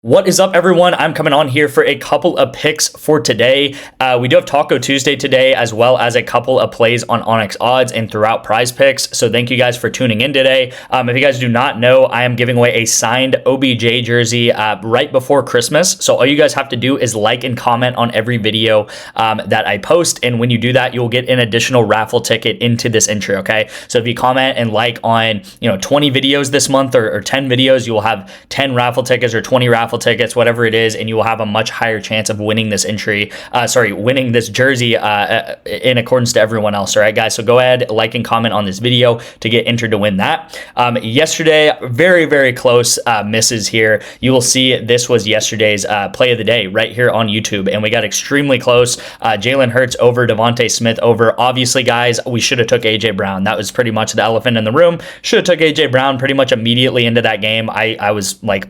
What is up, everyone? I'm coming on here for a couple of picks for today. We do have Taco Tuesday today, as well as a couple of plays on ONYX odds and throughout Prizepicks. So thank you guys for tuning in today. If you guys do not know, I am giving away a signed OBJ jersey right before Christmas. So all you guys have to do is like and comment on every video that I post. And when you do that, you'll get an additional raffle ticket into this entry, okay? So if you comment and like on 20 videos this month or 10 videos, you will have 10 raffle tickets or 20 raffle tickets, whatever it is, and you will have a much higher chance of winning this entry, winning this jersey in accordance to everyone else. All right, guys, so go ahead, like and comment on this video to get entered to win that. Yesterday, very close misses here. You will see this was yesterday's play of the day right here on YouTube, and we got extremely close. Jalen Hurts over, Devontae Smith over. Obviously, guys, we should have took AJ Brown. That was pretty much the elephant in the room. Should have took AJ Brown pretty much immediately into that game. I was like,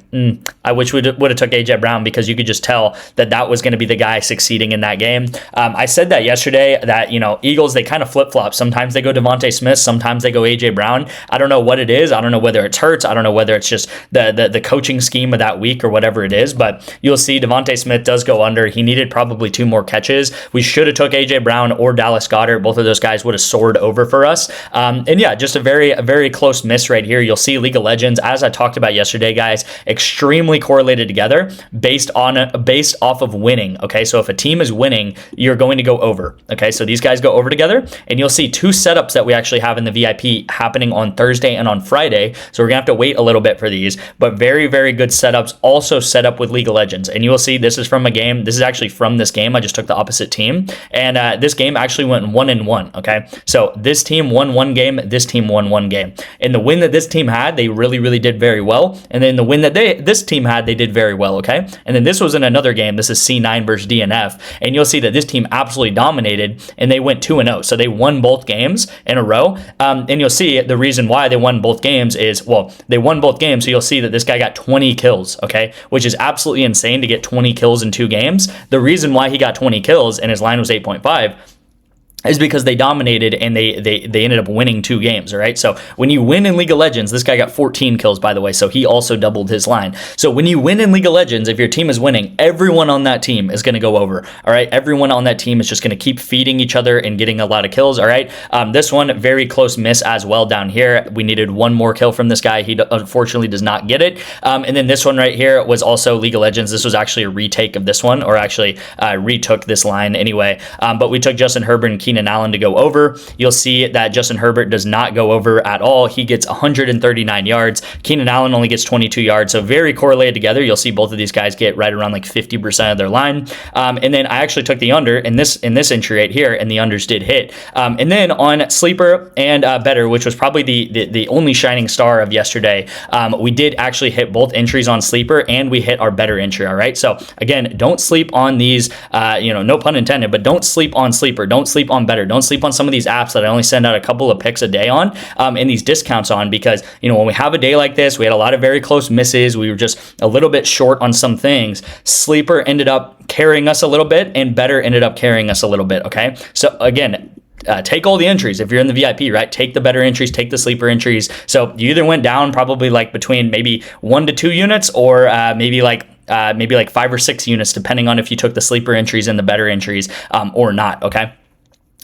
I wish we would have took AJ Brown, because you could just tell that was going to be the guy succeeding in that game. I said that yesterday that, Eagles, they kind of flip-flop. Sometimes they go Devontae Smith, sometimes they go AJ Brown. I don't know what it is. I don't know whether it's Hurts. I don't know whether it's just the coaching scheme of that week or whatever it is, but you'll see Devontae Smith does go under. He needed probably 2 more catches. We should have took AJ Brown or Dallas Goedert. Both of those guys would have soared over for us. And yeah, just a very close miss right here. You'll see League of Legends, as I talked about yesterday, guys, extremely correlated together based off of winning. Okay, so if a team is winning, you're going to go over. Okay, so these guys go over together, and you'll see 2 setups that we actually have in the VIP happening on Thursday and on Friday. So we're gonna have to wait a little bit for these, but very good setups also set up with League of Legends. And you will see this is from a game. This is actually from this game. I just took the opposite team, and this game actually went 1-1. Okay, so this team won 1 game, this team won 1 game, and the win that this team had, they really did very well, and then the win that this team had, they did very well. Okay, and then this was in another game. This is C9 versus DNF, and you'll see that this team absolutely dominated, and they went 2-0. So they won both games in a row, and you'll see the reason why they won both games is, well, they won both games, so you'll see that this guy got 20 kills, okay, which is absolutely insane to get 20 kills in 2 games. The reason why he got 20 kills and his line was 8.5 is because they dominated, and they ended up winning 2 games, all right? So when you win in League of Legends, this guy got 14 kills, by the way, so he also doubled his line. So when you win in League of Legends, if your team is winning, everyone on that team is going to go over, all right? Everyone on that team is just going to keep feeding each other and getting a lot of kills, all right? This one, very close miss as well down here. We needed 1 more kill from this guy. He unfortunately does not get it. And then this one right here was also League of Legends. This was actually a retake of this one, or actually retook this line anyway. But we took Justin Herbert and Keenan Allen to go over. You'll see that Justin Herbert does not go over at all. He gets 139 yards. Keenan Allen only gets 22 yards. So very correlated together. You'll see both of these guys get right around like 50% of their line. And then I actually took the under in this entry right here, and the unders did hit. And then on sleeper and better, which was probably the only shining star of yesterday, we did actually hit both entries on sleeper, and we hit our better entry. All right. So again, don't sleep on these. No pun intended, but don't sleep on sleeper. Don't sleep on better. Don't sleep on some of these apps that I only send out a couple of picks a day on, and these discounts on, because when we have a day like this, we had a lot of very close misses. We were just a little bit short on some things. Sleeper ended up carrying us a little bit, and better ended up carrying us a little bit. Okay, so again, take all the entries. If you're in the VIP, right, take the better entries, take the sleeper entries. So you either went down probably like between maybe 1 to 2 units, or maybe like 5 or 6 units, depending on if you took the sleeper entries and the better entries or not. Okay.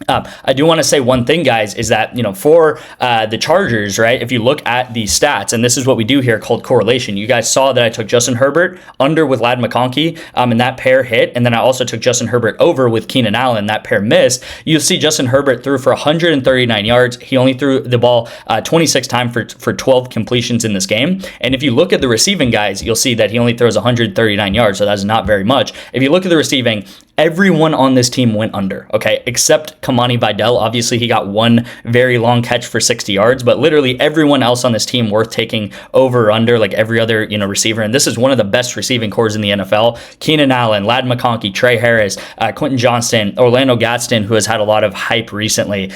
I do want to say one thing, guys, is that, for the Chargers, right, if you look at the stats, and this is what we do here called correlation. You guys saw that I took Justin Herbert under with Ladd McConkey, and that pair hit, and then I also took Justin Herbert over with Keenan Allen. That pair missed. You'll see Justin Herbert threw for 139 yards. He only threw the ball 26 times for 12 completions in this game. And if you look at the receiving, guys, you'll see that he only throws 139 yards, so that's not very much. If you look at the receiving, everyone on this team went under, okay, except Kamani Vidal. Obviously, he got 1 very long catch for 60 yards, but literally everyone else on this team worth taking over or under, like every other, receiver. And this is one of the best receiving cores in the NFL. Keenan Allen, Ladd McConkey, Trey Harris, Quentin Johnston, Orlando Gadsden, who has had a lot of hype recently.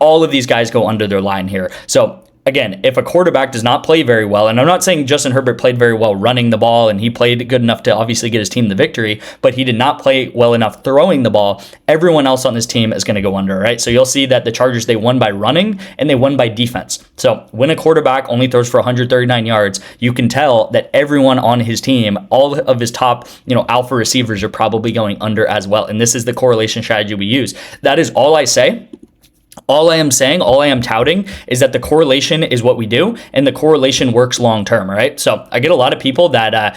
All of these guys go under their line here. So again, if a quarterback does not play very well, and I'm not saying Justin Herbert played very well running the ball and he played good enough to obviously get his team the victory, but he did not play well enough throwing the ball, everyone else on this team is going to go under, right? So you'll see that the Chargers, they won by running and they won by defense. So when a quarterback only throws for 139 yards, you can tell that everyone on his team, all of his top, alpha receivers are probably going under as well. And this is the correlation strategy we use. That is all I say. All I am saying, all I am touting is that the correlation is what we do, and the correlation works long term, right? So I get a lot of people that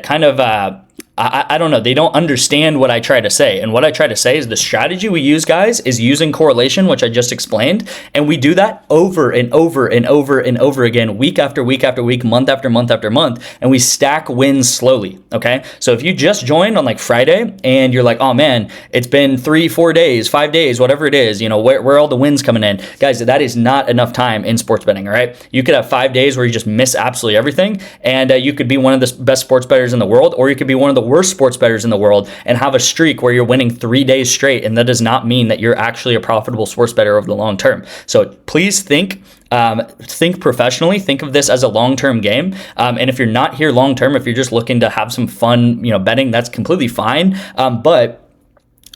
kind of I don't know. They don't understand what I try to say. And what I try to say is the strategy we use, guys, is using correlation, which I just explained. And we do that over and over and over and over again, week after week after week, month after month after month. And we stack wins slowly. Okay. So if you just joined on like Friday and you're like, oh man, it's been 3-4 days, 5 days, whatever it is, where are all the wins coming in? Guys, that is not enough time in sports betting. All right. You could have 5 days where you just miss absolutely everything. And you could be one of the best sports bettors in the world, or you could be one of the worst sports bettors in the world and have a streak where you're winning 3 days straight. And that does not mean that you're actually a profitable sports bettor over the long term. So please think professionally, think of this as a long-term game. And if you're not here long-term, if you're just looking to have some fun, betting, that's completely fine. But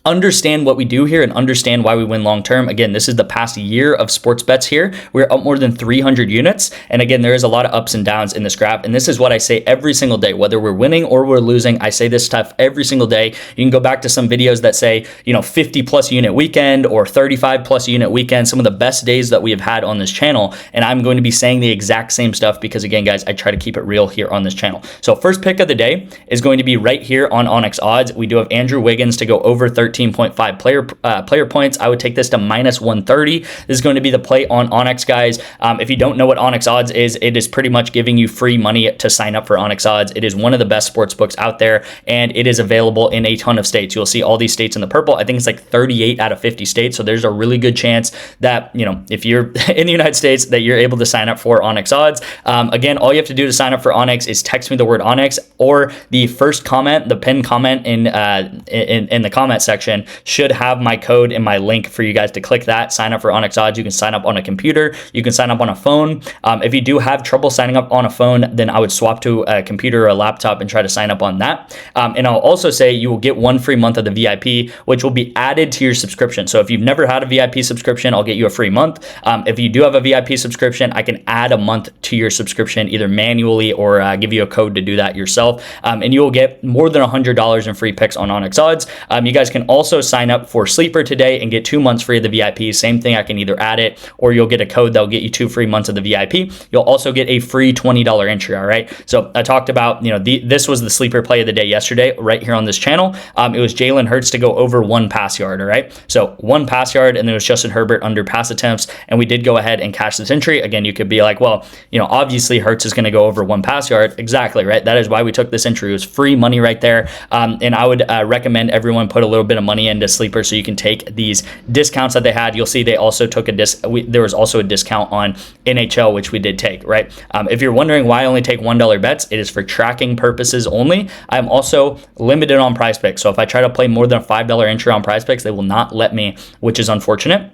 understand what we do here and understand why we win long term. Again, this is the past year of sports bets here. We're up more than 300 units. And again, there is a lot of ups and downs in this graph. And this is what I say every single day, whether we're winning or we're losing. I say this stuff every single day. You can go back to some videos that say, 50 plus unit weekend or 35 plus unit weekend, some of the best days that we have had on this channel. And I'm going to be saying the exact same stuff because again, guys, I try to keep it real here on this channel. So first pick of the day is going to be right here on ONYX odds. We do have Andrew Wiggins to go over 13.5 player points. I would take this to minus 130. This is going to be the play on ONYX, guys. If you don't know what ONYX odds is, it is pretty much giving you free money to sign up for ONYX odds. It is one of the best sports books out there, and it is available in a ton of states. You'll see all these states in the purple. I think it's like 38 out of 50 states. So there's a really good chance that, if you're in the United States, that you're able to sign up for ONYX odds. Again, all you have to do to sign up for ONYX is text me the word ONYX, or the first comment, the pinned comment in the comment section should have my code and my link for you guys to click that, sign up for ONYX odds. You can sign up on a computer, you can sign up on a phone. If you do have trouble signing up on a phone, then I would swap to a computer or a laptop and try to sign up on that. And I'll also say you will get 1 free month of the VIP, which will be added to your subscription. So if you've never had a VIP subscription, I'll get you a free month. If you do have a VIP subscription, I can add a month to your subscription either manually or give you a code to do that yourself. And you will get more than $100 in free picks on ONYX odds. You guys can also sign up for Sleeper today and get 2 months free of the VIP. Same thing, I can either add it or you'll get a code that'll get you 2 free months of the VIP. You'll also get a free $20 entry, all right? So I talked about, this was the sleeper play of the day yesterday right here on this channel. It was Jalen Hurts to go over 1 pass yard, all right? So 1 pass yard, and then it was Justin Herbert under pass attempts, and we did go ahead and cash this entry. Again, you could be like, well, obviously Hurts is going to go over 1 pass yard. Exactly, right? That is why we took this entry. It was free money right there. And I would recommend everyone put a little bit of money into Sleeper so you can take these discounts that they had. You'll see they also took there was also a discount on NHL, which we did take, right? If you're wondering why I only take $1 bets, it is for tracking purposes only. I'm also limited on Prizepicks. So if I try to play more than a $5 entry on Prizepicks, they will not let me, which is unfortunate.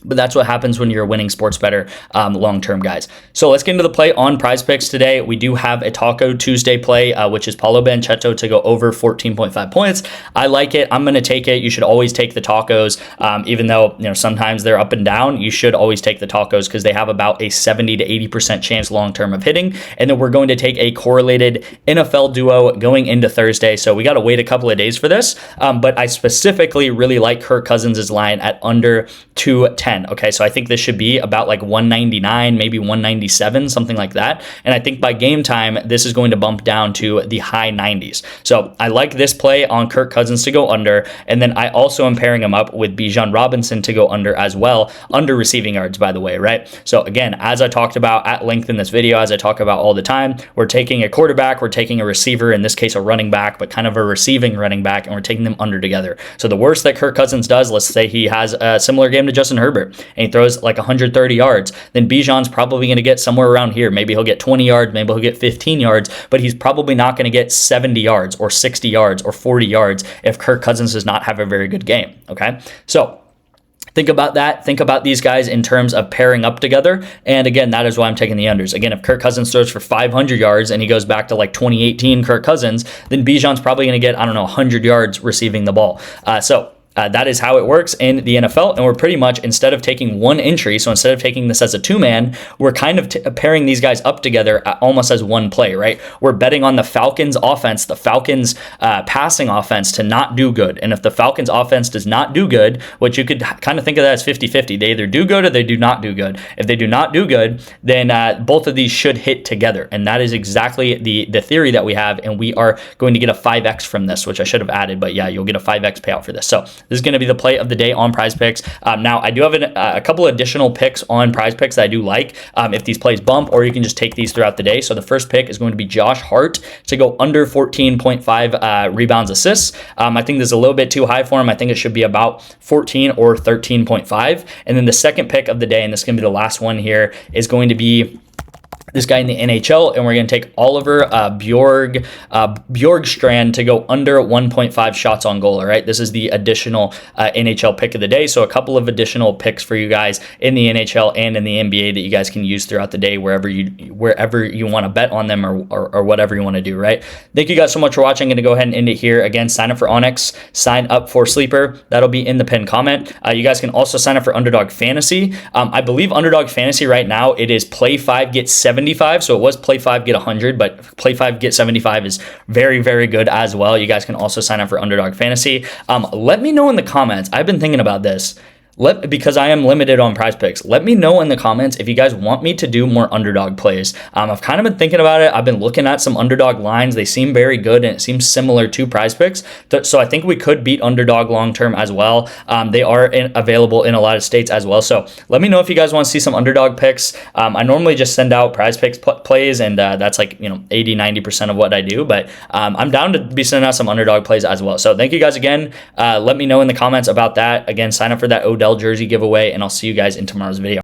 But that's what happens when you're a winning sports bettor long-term, guys. So let's get into the play on Prizepicks today. We do have a Taco Tuesday play, which is Paulo Banchero to go over 14.5 points. I like it. I'm going to take it. You should always take the Tacos, even though sometimes they're up and down. You should always take the Tacos because they have about a 70 to 80% chance long-term of hitting. And then we're going to take a correlated NFL duo going into Thursday. So we got to wait a couple of days for this. But I specifically really like Kirk Cousins' line at under 210. Okay, so I think this should be about like 199, maybe 197, something like that. And I think by game time, this is going to bump down to the high 90s. So I like this play on Kirk Cousins to go under. And then I also am pairing him up with Bijan Robinson to go under as well, under receiving yards, by the way, right? So again, as I talked about at length in this video, as I talk about all the time, we're taking a quarterback, we're taking a receiver, in this case a running back, but kind of a receiving running back, and we're taking them under together. So the worst that Kirk Cousins does, let's say he has a similar game to Justin Herbert, and he throws like 130 yards, then Bijan's probably going to get somewhere around here. Maybe he'll get 20 yards, maybe he'll get 15 yards, but he's probably not going to get 70 yards or 60 yards or 40 yards if Kirk Cousins does not have a very good game, okay? So Think about that. Think about these guys in terms of pairing up together. And again, that is why I'm taking the unders. Again, if Kirk Cousins throws for 500 yards and he goes back to like 2018 Kirk Cousins, then Bijan's probably going to get, I don't know, 100 yards receiving the ball. That is how it works in the NFL. And we're pretty much, instead of taking one entry, so instead of taking this as a two-man, we're kind of pairing these guys up together almost as one play, right? We're betting on the Falcons offense, the Falcons passing offense to not do good. And if the Falcons offense does not do good, which you could kind of think of that as 50-50, they either do good or they do not do good. If they do not do good, then both of these should hit together. And that is exactly the theory that we have. And we are going to get a 5X from this, which I should have added. But yeah, you'll get a 5X payout for this. So this is going to be the play of the day on Prizepicks. Now, I do have a couple additional picks on Prizepicks that I do like if these plays bump, or you can just take these throughout the day. So the first pick is going to be Josh Hart to go under 14.5 rebounds assists. I think this is a little bit too high for him. I think it should be about 14 or 13.5. And then the second pick of the day, and this is going to be the last one here, is going to be this guy in the NHL, and we're going to take Oliver Bjorkstrand to go under 1.5 shots on goal. All right, this is the additional NHL pick of the day. So a couple of additional picks for you guys in the NHL and in the NBA that you guys can use throughout the day wherever you want to bet on them or whatever you want to do. Right. Thank you guys so much for watching. I'm going to go ahead and end it here. Again, sign up for ONYX, sign up for Sleeper. That'll be in the pinned comment. You guys can also sign up for Underdog Fantasy. I believe Underdog Fantasy right now, it is play 5, get 75. So it was play 5, get 100, but play 5, get 75 is very, very good as well. You guys can also sign up for Underdog Fantasy. Let me know in the comments. I've been thinking about this. Because I am limited on Prizepicks, let me know in the comments if you guys want me to do more underdog plays. I've kind of been thinking about it. I've been looking at some underdog lines. They seem very good, and it seems similar to Prizepicks. So I think we could beat underdog long-term as well. They are available in a lot of states as well. So let me know if you guys want to see some underdog picks. I normally just send out Prizepicks plays, and that's like 80-90% of what I do. But I'm down to be sending out some underdog plays as well. So thank you guys again. Let me know in the comments about that. Again, sign up for that Odell jersey giveaway, and I'll see you guys in tomorrow's video.